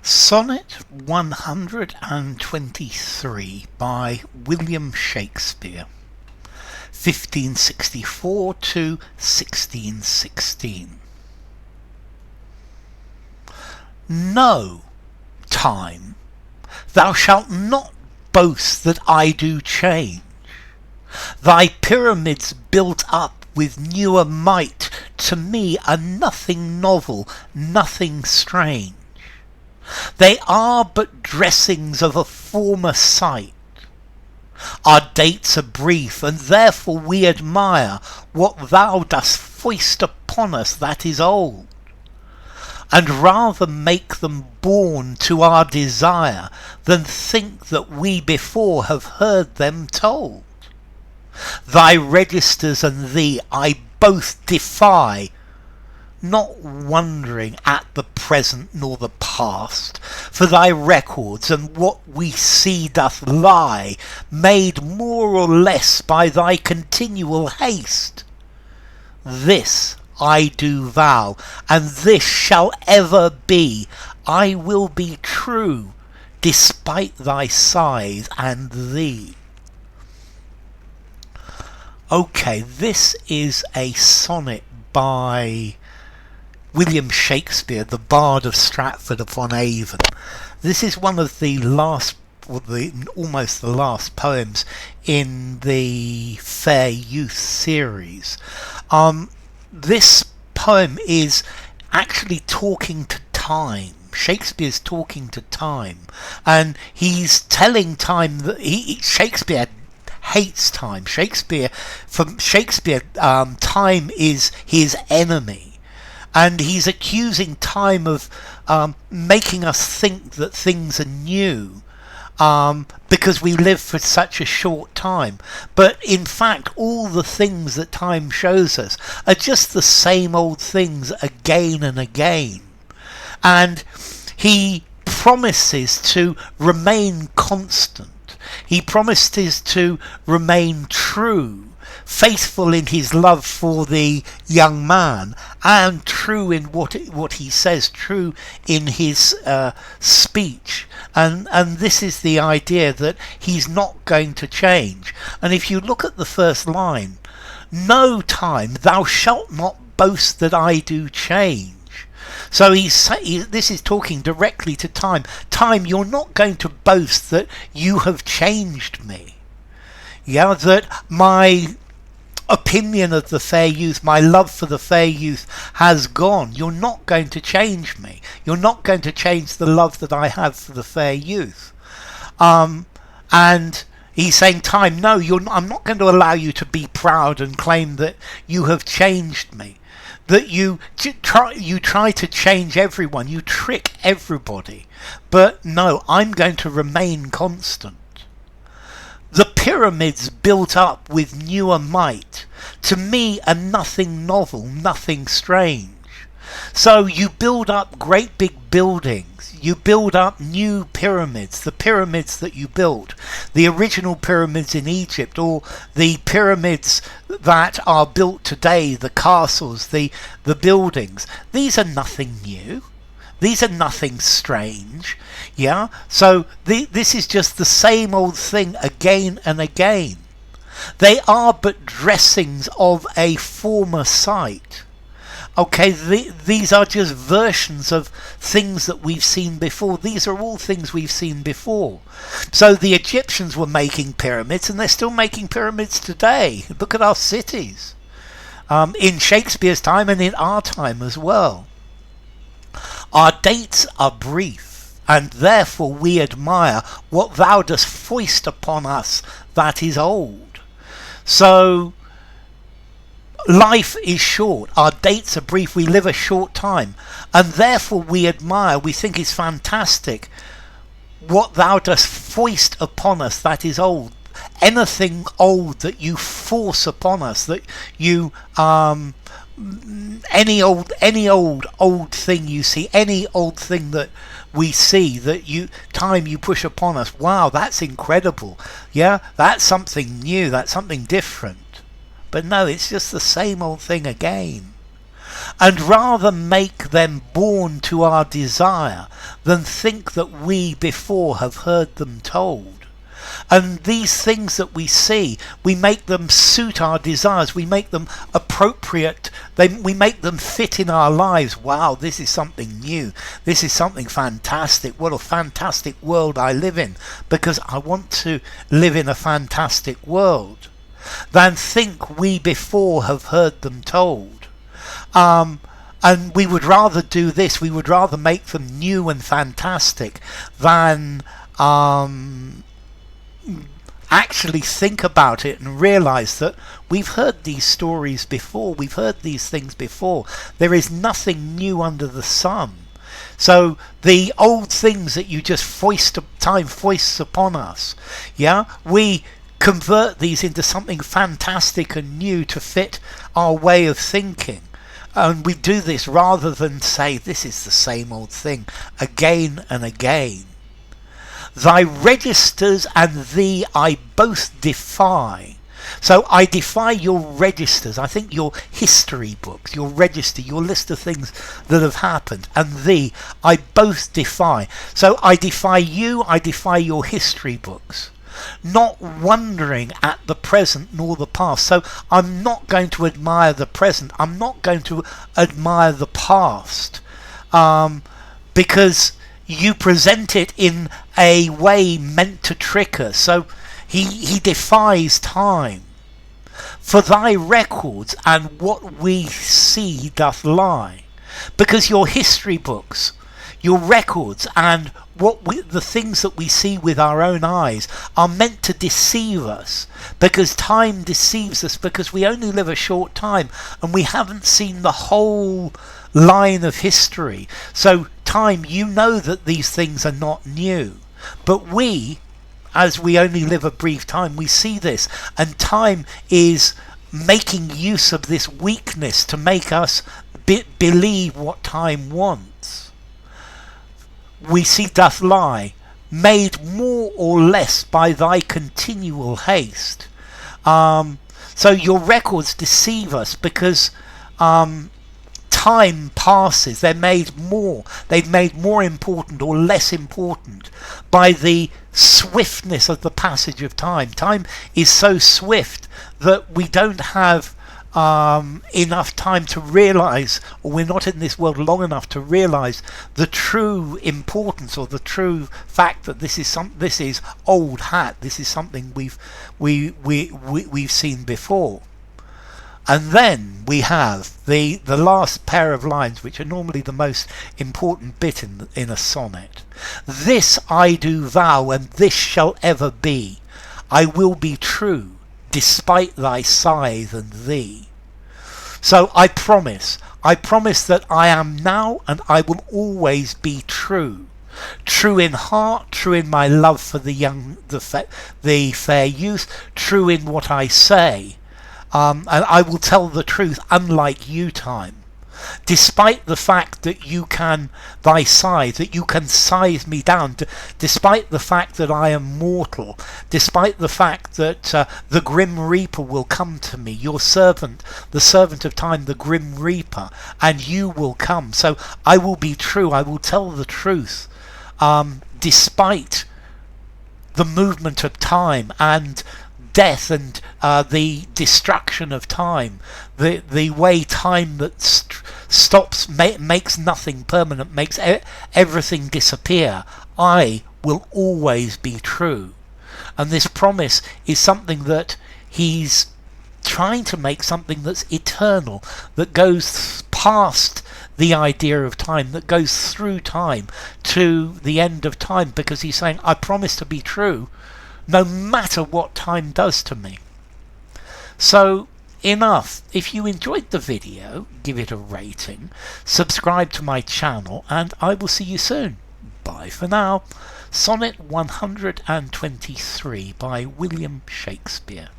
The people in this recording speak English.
Sonnet 123 by William Shakespeare, 1564 to 1616. No, time, thou shalt not boast that I do change. Thy pyramids built up with newer might to me are nothing novel, nothing strange. They are but dressings of a former sight. Our dates are brief, and therefore we admire what thou dost foist upon us that is old, and rather make them born to our desire than think that we before have heard them told. Thy registers and thee I both defy, not wondering at the present nor the past, for thy records and what we see doth lie, made more or less by thy continual haste. This I do vow, and this shall ever be, I will be true, despite thy scythe and thee. Okay, this is a sonnet by William Shakespeare, the Bard of Stratford-upon-Avon. This is one of the last, almost the last poems in the Fair Youth series. This poem is actually talking to time. Shakespeare's talking to time, and he's telling time that Shakespeare hates time. From Shakespeare, time is his enemy. And he's accusing time of making us think that things are new because we live for such a short time. But in fact, all the things that time shows us are just the same old things again and again. And he promises to remain constant. He promises to remain true, faithful in his love for the young man, and true in what he says, true in his speech. And this is the idea that he's not going to change. And if you look at the first line, no time, thou shalt not boast that I do change. So this is talking directly to time. Time, you're not going to boast that you have changed me. Yeah, that my opinion of the fair youth, my love for the fair youth has gone. You're not going to change me. You're not going to change the love that I have for the fair youth. And he's saying, time, no, I'm not going to allow you to be proud and claim that you have changed me. That you try to change everyone, you trick everybody. But no, I'm going to remain constant. The pyramids built up with newer might, to me are nothing novel, nothing strange. So you build up great big buildings, you build up new pyramids, the pyramids that you built, the original pyramids in Egypt, or the pyramids that are built today, the castles, the buildings. These are nothing new. These are nothing strange, yeah? So this is just the same old thing again and again. They are but dressings of a former sight. Okay, these are just versions of things that we've seen before. These are all things we've seen before. So the Egyptians were making pyramids, and they're still making pyramids today. Look at our cities. In Shakespeare's time and in our time as well. Our dates are brief, and therefore we admire what thou dost foist upon us that is old. So life is short, our dates are brief, we live a short time, and therefore we admire, we think it's fantastic what thou dost foist upon us that is old. Anything old that you force upon us, that you any old thing you see, any old thing that we see, that you push upon us, wow, that's incredible. Yeah, that's something new, that's something different. But no, it's just the same old thing again. and rather make them born to our desire than think that we before have heard them told. And these things that we see, we make them suit our desires, we make them appropriate, we make them fit in our lives. Wow, this is something new, this is something fantastic, what a fantastic world I live in, because I want to live in a fantastic world, than think we before have heard them told. And we would rather do this, we would rather make them new and fantastic than actually think about it and realize that we've heard these stories before, we've heard these things before. There is nothing new under the sun. So the old things that you just time foists upon us, yeah, we convert these into something fantastic and new to fit our way of thinking. And we do this rather than say this is the same old thing again and again. Thy registers and thee I both defy. So I defy your registers, I think your history books, your register, your list of things that have happened, and thee I both defy. So I defy you, I defy your history books, not wondering at the present nor the past. So I'm not going to admire the present, I'm not going to admire the past, because you present it in a way meant to trick us. So he defies time. For thy records and what we see doth lie. Because your history books, your records, and the things that we see with our own eyes are meant to deceive us. Because time deceives us, because we only live a short time and we haven't seen the whole line of history. So time, you know that these things are not new, but we, as we only live a brief time, we see this, and time is making use of this weakness to make us believe what time wants. We see doth lie, made more or less by thy continual haste. So your records deceive us because time passes. They've made more important or less important by the swiftness of the passage of time. Time is so swift that we don't have enough time to realize, or we're not in this world long enough to realize the true importance or the true fact that this is old hat. This is something we've seen before. And then we have the last pair of lines, which are normally the most important bit in a sonnet. This I do vow, and this shall ever be. I will be true, despite thy scythe and thee. So I promise that I am now, and I will always be true. True in heart, true in my love for the fair youth, true in what I say. And I will tell the truth, unlike you, time. Despite the fact that you can, thy scythe, that you can scythe me down, despite the fact that I am mortal, despite the fact that the grim reaper will come to me, your servant, the servant of time, the grim reaper, and you will come. So I will be true, I will tell the truth, despite the movement of time and death and the destruction of time, the way time that stops, makes nothing permanent, makes everything disappear. I will always be true. And this promise is something that he's trying to make, something that's eternal, that goes past the idea of time, that goes through time to the end of time, because he's saying, I promise to be true no matter what time does to me. So enough. If you enjoyed the video, give it a rating, subscribe to my channel, and I will see you soon. Bye for now. Sonnet 123 by William Shakespeare.